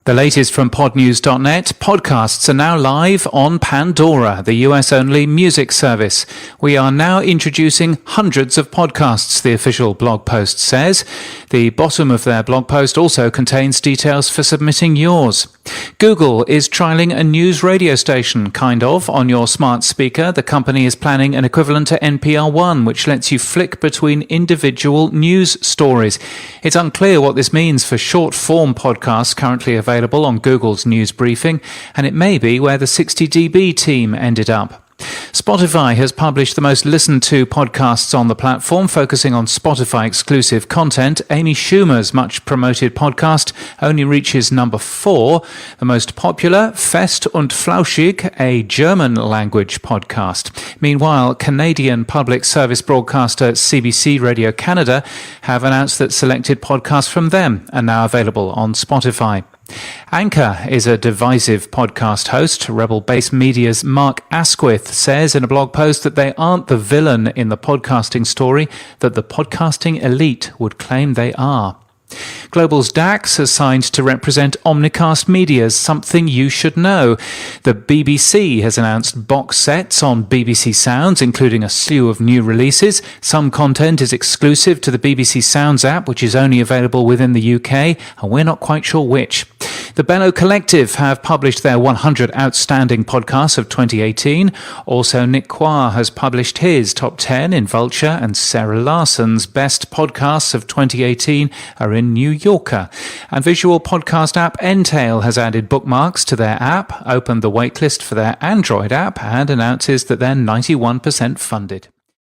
The latest from podnews.net, podcasts are now live on Pandora, the US-only music service. We are now introducing hundreds of podcasts, the official blog post says. The bottom of their blog post also contains details for submitting yours. Google is trialling a news radio station, on your smart speaker. The company is planning an equivalent to NPR One, which lets you flick between individual news stories. It's unclear what this means for short-form podcasts currently available on Google's news briefing, and it may be where the 60dB team ended up. Spotify has published the most listened to podcasts on the platform, focusing on Spotify-exclusive content. Amy Schumer's much-promoted podcast only reaches number 4. The most popular, Fest und Flauschig, a German-language podcast. Meanwhile, Canadian public service broadcaster CBC Radio Canada have announced that selected podcasts from them are now available on Spotify. Anchor is a divisive podcast host. Rebel Base Media's Mark Asquith says in a blog post that they aren't the villain in the podcasting story that the podcasting elite would claim they are. Global's DAX has signed to represent Omnicast Media's Something You Should Know. The BBC has announced box sets on BBC Sounds, including a slew of new releases. Some content is exclusive to the BBC Sounds app, which is only available within the UK, and we're not quite sure which. The Bellow Collective have published their 100 Outstanding Podcasts of 2018. Also, Nick Quah has published his Top 10 in Vulture, and Sarah Larson's Best Podcasts of 2018 are in New Yorker. And visual podcast app Entail has added bookmarks to their app, opened the waitlist for their Android app, and announces that they're 91% funded.